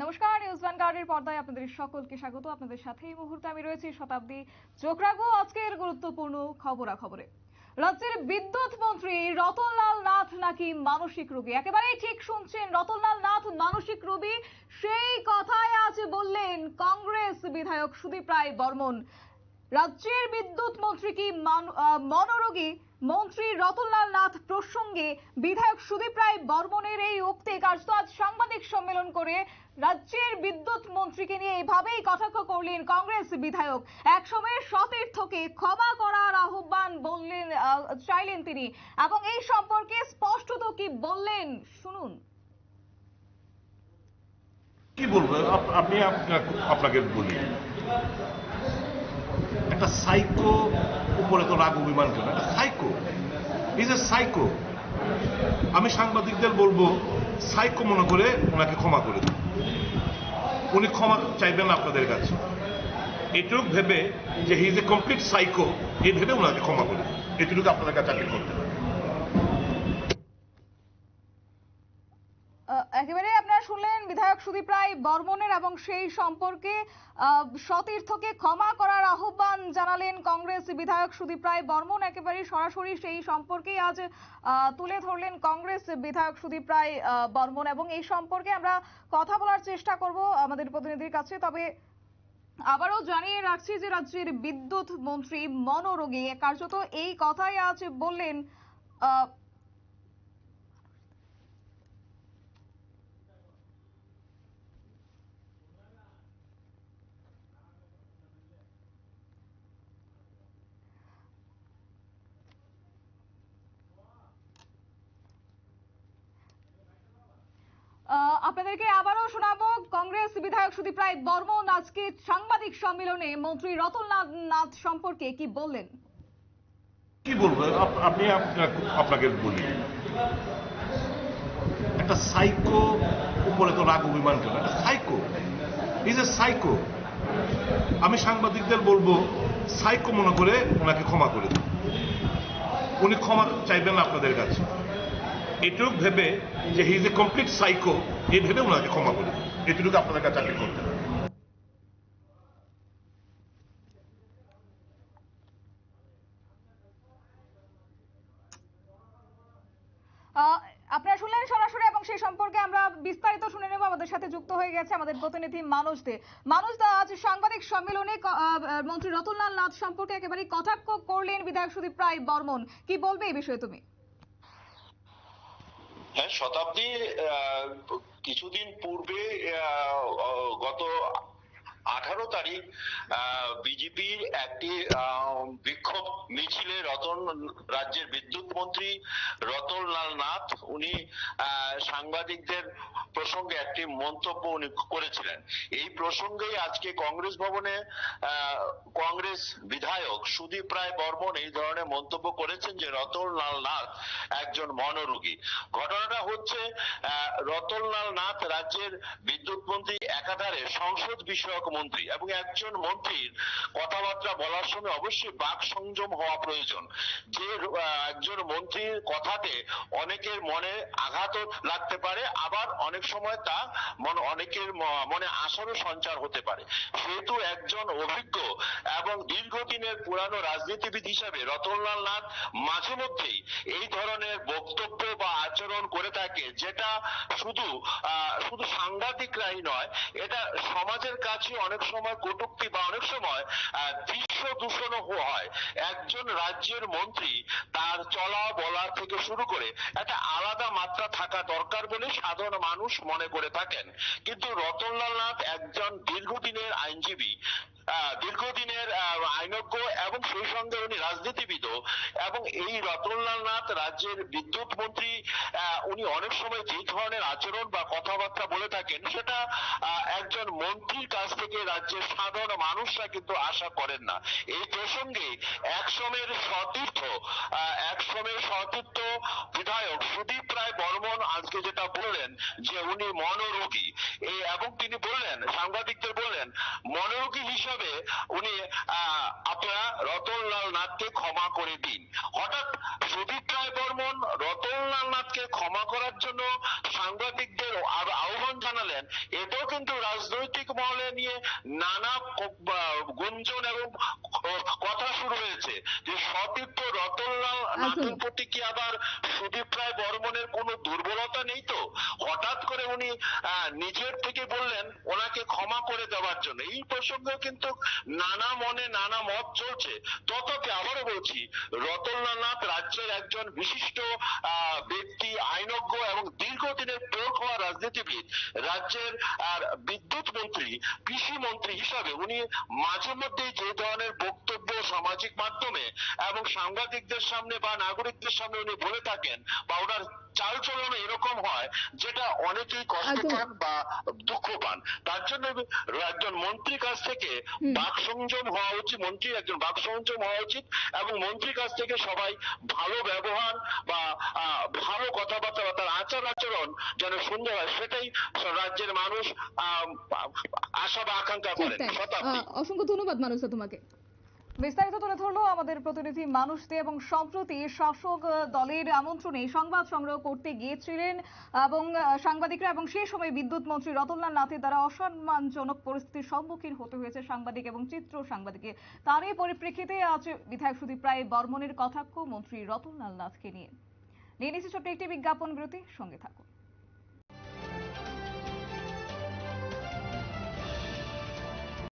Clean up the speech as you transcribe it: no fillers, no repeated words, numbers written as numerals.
নমস্কার, নিউজ ভ্যানগার্ডের পর্দায় আপনাদের সকলকে স্বাগত। আপনাদের সাথে এই মুহূর্তে আমি রয়েছি শতাব্দী। চোখ রাখবো আজকের গুরুত্বপূর্ণ খবরাখবরে। রাজ্যের বিদ্যুৎ মন্ত্রী রতনলাল নাথ নাকি মানসিক রোগী। একেবারেই ঠিক শুনছেন, রতনলাল নাথ মানসিক রোগী। সেই কথাই আজ বললেন কংগ্রেস বিধায়ক সুদীপ রায় বর্মন। রাজ্যের বিদ্যুৎ মন্ত্রী কি মনোরোগী? মন্ত্রী রতনলাল নাথ প্রসঙ্গে বিধায়ক সুদীপ রায় বর্মনের এই উক্তি কার্যত আজ সাংবাদিক সম্মেলন করে রাজ্যের বিদ্যুৎ মন্ত্রীকে নিয়ে এভাবেই কটাক্ষ করলেন কংগ্রেস বিধায়ক। একসময়ের সতীর্থকে ক্ষমা করার আহ্বান বললেন, চাইলেন তিনি, এবং এই সম্পর্কে স্পষ্টত কি বললেন শুনুন। কি বলবো আপনি আপনাকে বলি, একটা সাইকো উপরে তো রাগ অভিমান কেন, একটা সাইকো ইজ এ সাইকো। আমি সাংবাদিকদের বলবো সাইকো মনে করে ওনাকে ক্ষমা করে দিন। উনি ক্ষমা চাইবেন আপনাদের কাছে, এটুক ভেবে যে he is a complete psycho, এই ভেবে ওনাকে ক্ষমা করে দিন। এটুকু আপনাদের কাছে আপিল করতে পারেন। একেবারে আপনারা শুনলেন বিধায়ক সুদীপ রায় বর্মনের, এবং সেই সম্পর্কে সতীর্থকে ক্ষমা করার আহ্বান জানালেন কংগ্রেস বিধায়ক সুদীপ রায় বর্মন। একেবারে সরাসরি সেই সম্পর্কেই আজ তুলে ধরলেন কংগ্রেস বিধায়ক সুদীপ রায় বর্মন, এবং এই সম্পর্কে আমরা কথা বলার চেষ্টা করব আমাদের প্রতিনিধির কাছে। তবে আবারও জানিয়ে রাখছি যে রাজ্যের বিদ্যুৎ মন্ত্রী মনোরোগী, কার্যত এই কথাই আজ বললেন। আপনাদেরকে আবারও শোনাবো কংগ্রেস বিধায়ক সুদীপ রায় বর্মন আজকে সাংবাদিক সম্মেলনে মন্ত্রী রতনলাল নাথ সম্পর্কে কি বললেন। কি বলবো আপনি আপনাকে বলি, একটা সাইকো উপরে তো রাগ অভিমান কেন, একটা সাইকো ইজ এ সাইকো। আমি সাংবাদিকদের বলবো সাইকো মনে করে ওনাকে ক্ষমা করে দিন। উনি ক্ষমা চাইবেন আপনাদের কাছে, এটুক ভেবে যে he is a complete psycho, এই ভেবে ওনাকে ক্ষমা করে দিন। এটুকু আপনাদের কাছে আপিল করতে পারেন। আপনারা শুনলেন সরাসরি, এবং সেই সম্পর্কে আমরা বিস্তারিত শুনে নেব। আমাদের সাথে যুক্ত হয়ে গেছে আমাদের প্রতিনিধি মানুষ দে। মানুষ দা, আজ সাংবাদিক সম্মেলনে মন্ত্রী রতনলাল নাথ সম্পর্কে একেবারে কটাক্ষ করলেন বিধায়ক সুদীপ রায় বর্মন। কি বলবে এই বিষয়ে তুমি? হ্যাঁ, শতাব্দী, কিছুদিন পূর্বে গত 18 তারিখ বিজেপির একটি বিক্ষোভ মিছিলে রাজ্যের বিদ্যুৎ মন্ত্রী রতনলাল নাথ উনি সাংবাদিকদের প্রসঙ্গে একটি মন্তব্য উনি করেছিলেন। এই প্রসঙ্গেই আজকে কংগ্রেস ভবনে কংগ্রেস বিধায়ক সুদীপ রায় বর্মন এই ধরনের মন্তব্য করেছেন যে রতনলাল নাথ একজন মনোরোগী। ঘটনাটা হচ্ছে, রতনলাল নাথ রাজ্যের বিদ্যুৎ মন্ত্রী, একাধারে সংসদ বিষয়ক মন্ত্রী, এবং একজন মন্ত্রীর কথাবার্তা বলার সময় অবশ্যই বাক সংযম হওয়া প্রয়োজন। যে একজন মন্ত্রীর কথাতে অনেকের মনে আঘাত লাগতে পারে, আবার অনেক সময় তা অনেকের মনে আশারও সঞ্চার হতে পারে। সেহেতু একজন অভিজ্ঞ এবং দীর্ঘদিনের পুরানো রাজনীতিবিদ হিসাবে রতনলাল নাথ মাঝে মধ্যেই এই ধরনের বক্তব্য বা আচরণ করে থাকে, যেটা শুধু সাংবাদিকরাই নয়, এটা সমাজের কাছে অনেক সময় কটূক্তি বা অনেক সময় দৃশ্য দূষণও হয়। একজন রাজ্যের মন্ত্রী তার চলা বলা থেকে শুরু করে একটা আলাদা মাত্রা থাকা দরকার বলে সাধারণ মানুষ মনে করে থাকেন। কিন্তু রতনলাল নাথ একজন দীর্ঘদিনের আইনজীবী, দীর্ঘদিনের আইনজ্ঞ, এবং সেই সঙ্গে উনি রাজনীতিবিদও। এবং এই রতনলাল নাথ রাজ্যের বিদ্যুৎ মন্ত্রী, উনি অনেক সময় যে ধরনের আচরণ বা কথাবার্তা বলে থাকেন, সেটা একজন মন্ত্রীর কাছ থেকে রাজ্যের সাধারণ মানুষরা কিন্তু আশা করেন না। এই প্রসঙ্গে একসময়ের সতীর্থ বিধায়ক সুদীপ রায় বর্মন আজকে যেটা বললেন যে উনি মনোরোগী, এবং তিনি বললেন, সাংবাদিকদের বললেন, মনোরোগী হিসাবে উনি আপনারা রতনলাল নাথকে ক্ষমা করে দিন। হঠাৎ সুদীপ রায় বর্মন রতনলাল নাথকে ক্ষমা করার জন্য সাংবাদিকদের আহ্বান জানালেন, এটাও কিন্তু রাজনৈতিক মহলে নিয়ে নানা গুঞ্জন এবং কথা শুরু হয়েছে যে সতীর্থ রতনলাল নাথের প্রতি কি আবার সুদীপ রায় বর্মনের কোনো দুর্বলতা নেই তো? হঠাৎ করে উনি নিজের থেকে বললেন ওনাকে ক্ষমা করে দেওয়ার জন্য। এই প্রসঙ্গে কিন্তু নানা মনে নানা মত চলছে। তথাপি আবারও বলছি, রতনলাল নাথ রাজ্যের একজন বিশিষ্ট ব্যক্তি, আইনজ্ঞ এবং দীর্ঘদিনের পোড় খাওয়া রাজনীতিবিদ। রাজ্যের বিদ্যুৎ মন্ত্রী, কৃষি মন্ত্রী হিসাবে উনি মাঝে মধ্যে যে ধরনের বক্তব্য সামাজিক মাধ্যমে এবং সাংবাদিকদের সামনে বা নাগরিকদের সামনে উনি বলে থাকেন বা ওনার চালচলন এরকম হয় যেটা অনেকেই কষ্ট পান বা দুঃখ পান। তার জন্য একজন মন্ত্রীর কাছ থেকে বাক সংযম হওয়া উচিত, মন্ত্রীর একজন বাক সংযম হওয়া উচিত এবং মন্ত্রীর কাছ থেকে সবাই ভালো ব্যবহার বা ভালো কথাবার্তা বা তার আচার আচরণ যেন সুন্দর হয়, সেটাই রাজ্যের মানুষ আশা বা আকাঙ্ক্ষা করেন। শতাব্দী, অসংখ্য ধন্যবাদ মানুষ তোমাকে। বিস্তারিত তুলে ধরলো আমাদের প্রতিনিধি মানুষ দে। এবং সম্প্রতি শাসক দলের আমন্ত্রণে সংবাদ সংগ্রহ করতে গিয়েছিলেন এবং সাংবাদিকরা, এবং সেই সময় বিদ্যুৎ মন্ত্রী রতনলাল নাথের দ্বারা অসম্মানজনক পরিস্থিতির সম্মুখীন হতে হয়েছে সাংবাদিক এবং চিত্র সাংবাদিককে। তারই পরিপ্রেক্ষিতে আজ বিধায়ক সুদীপ রায় বর্মনের কটাক্ষ মন্ত্রী রতনলাল নাথকে নিয়ে। নিয়ে নিচ্ছে ছোট্ট একটি বিজ্ঞাপন বিরতি, সঙ্গে থাকুন।